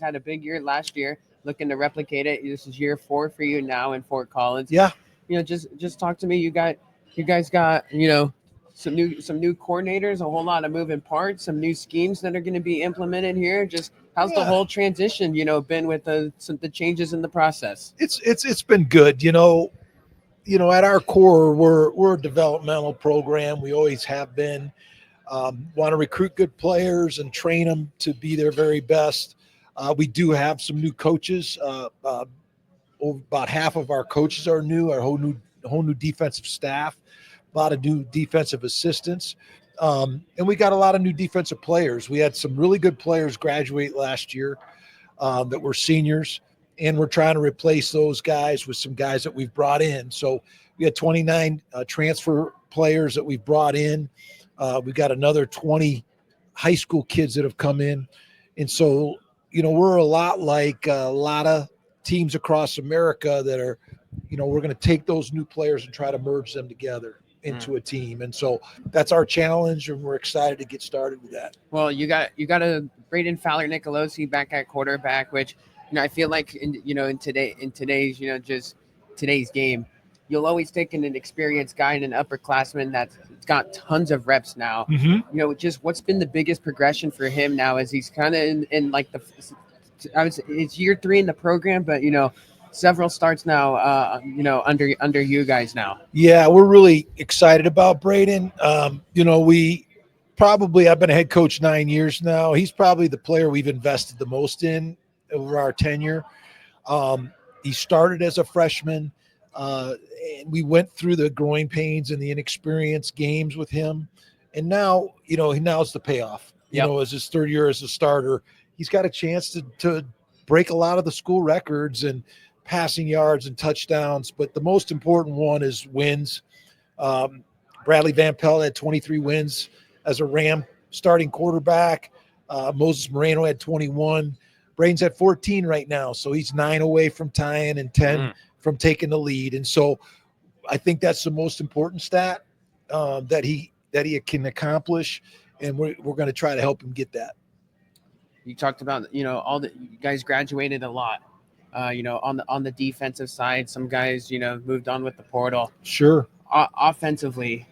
had a big year last year, looking to replicate it. This is year 4 for you now in Fort Collins. Yeah. Just talk to me. You guys got some new coordinators, a whole lot of moving parts, some new schemes that are going to be implemented here. Just how's the Yeah. whole transition, been with the changes in the process? It's been good. At our core, we're a developmental program. We always have been. Want to recruit good players and train them to be their very best. We do have some new coaches. About half of our coaches are new. Our whole new defensive staff, a lot of new defensive assistants, and we got a lot of new defensive players. We had some really good players graduate last year that were seniors, and we're trying to replace those guys with some guys that we've brought in. So we had 29 transfer players that we've brought in. We've got another 20 high school kids that have come in. And so, we're a lot like a lot of teams across America that are, we're going to take those new players and try to merge them together into a team. And so that's our challenge, and we're excited to get started with that. Well, you got a Brayden Fowler-Nicolosi back at quarterback, which I feel like in today's just today's game, you'll always take an experienced guy and an upperclassman that's got tons of reps now. Just what's been the biggest progression for him now as he's kind of in like it's year 3 in the program, but several starts now, under you guys now. Yeah, we're really excited about Brayden. I've been a head coach 9 years now. He's probably the player we've invested the most in over our tenure. He started as a freshman. And we went through the growing pains and the inexperienced games with him. And now, now's the payoff. As his third year as a starter, he's got a chance to break a lot of the school records and passing yards and touchdowns. But the most important one is wins. Bradley Van Pelt had 23 wins as a Ram starting quarterback. Moses Moreno had 21. Brayden's at 14 right now. So he's 9 away from tying and 10 from taking the lead. And so I think that's the most important stat that he can accomplish. And we're going to try to help him get that. You talked about, all the you guys graduated a lot, on the defensive side. Some guys, moved on with the portal. Sure. Offensively,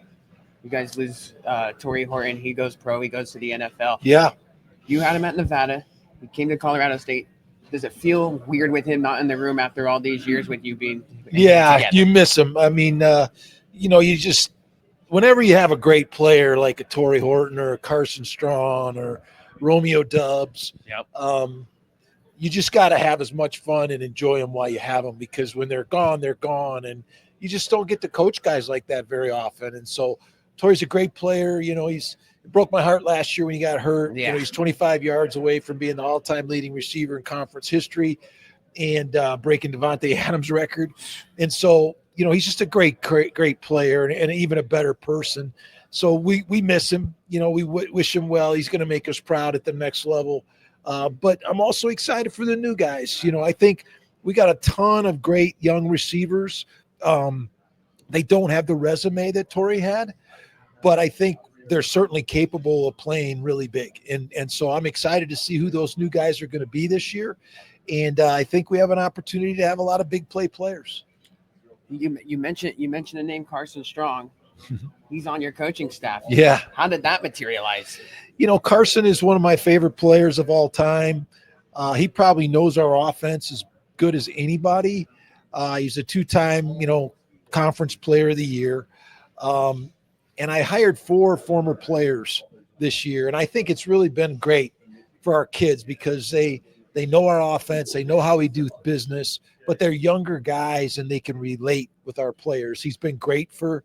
you guys lose Tort Horton. He goes pro. He goes to the NFL. Yeah. You had him at Nevada. He came to Colorado State. Does it feel weird with him not in the room after all these years with you being together? You miss him. I mean, you just whenever you have a great player like a Tort Horton or a Carson Strong or Romeo Dubs, you just got to have as much fun and enjoy them while you have them, because when they're gone, and you just don't get to coach guys like that very often. And so Tori's a great player. It broke my heart last year when he got hurt. Yeah. He's 25 yards away from being the all-time leading receiver in conference history and breaking Devontae Adams' record. And so, he's just a great player and even a better person. So we miss him. We wish him well. He's going to make us proud at the next level. But I'm also excited for the new guys. I think we got a ton of great young receivers. They don't have the resume that Tori had, but I think they're certainly capable of playing really big. And so I'm excited to see who those new guys are going to be this year. And I think we have an opportunity to have a lot of big play players. You mentioned the name Carson Strong. He's on your coaching staff. Yeah. How did that materialize? Carson is one of my favorite players of all time. He probably knows our offense as good as anybody. He's a 2-time, conference player of the year. And I hired 4 former players this year. And I think it's really been great for our kids because they know our offense. They know how we do business, but they're younger guys and they can relate with our players. He's been great for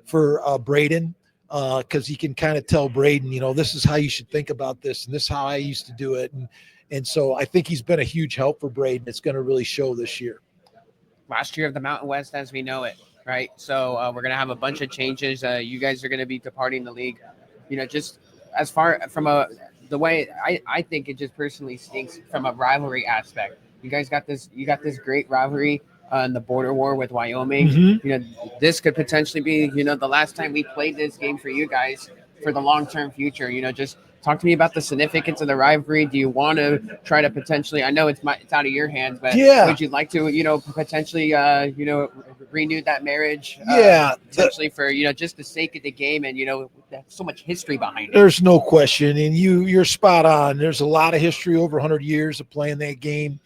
Brayden because he can kind of tell Brayden, this is how you should think about this. And this is how I used to do it. And so I think he's been a huge help for Brayden. It's going to really show this year. Last year of the Mountain West as we know it. Right. So we're going to have a bunch of changes. You guys are going to be departing the league, just as far from the way I think it just personally stinks from a rivalry aspect. You guys got this great rivalry in the border war with Wyoming. Mm-hmm. This could potentially be, the last time we played this game for you guys for the long-term future. Just Talk to me about the significance of the rivalry. Do you want to try to potentially? I know it's out of your hands, but Yeah, would you like to potentially renew that marriage yeah. potentially for just the sake of the game and so much history behind it? There's no question, and you're spot on. There's a lot of history over 100 years of playing that game.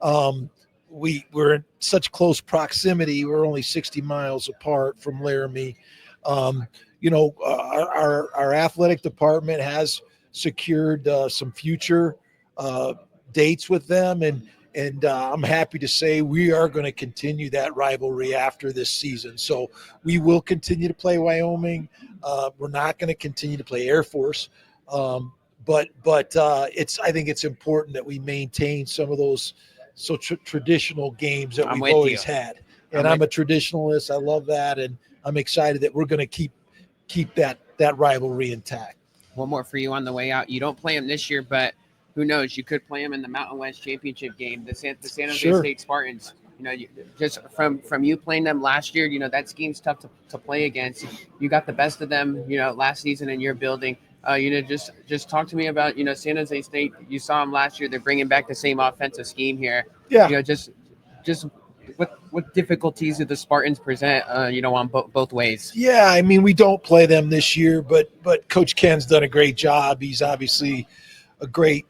Um, we're in such close proximity. We're only 60 miles apart from Laramie. Um, our athletic department has secured some future uh, dates with them, and I'm happy to say we are going to continue that rivalry after this season. So we will continue to play Wyoming. We're not going to continue to play Air Force. But it's I think it's important that we maintain some of those traditional games that I'm we've with always you. had. And I'm a traditionalist. I love that, and I'm excited that we're going to keep that rivalry intact. One more for you on the way out. You don't play them this year, but who knows? You could play them in the Mountain West Championship game. The San Jose Sure. State Spartans. Just from you playing them last year, that scheme's tough to play against. You got the best of them, last season in your building. Just talk to me about San Jose State. You saw them last year. They're bringing back the same offensive scheme here. Yeah. Just what difficulties do the Spartans present? On both ways. Yeah, I mean, we don't play them this year, but Coach Ken's done a great job. He's obviously a great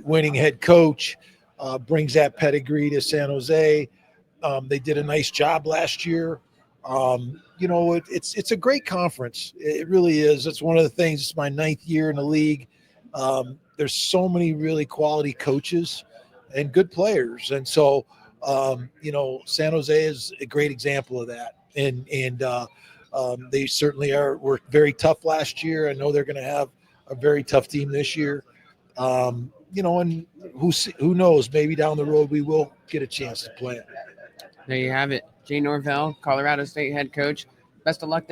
winning head coach. Brings that pedigree to San Jose. They did a nice job last year. It's a great conference. It really is. It's one of the things. It's my 9th year in the league. There's so many really quality coaches and good players, and so San Jose is a great example of that. And they certainly were very tough last year. I know they're going to have a very tough team this year. And who knows? Maybe down the road we will get a chance to play it. There you have it. Jay Norvell, Colorado State head coach. Best of luck this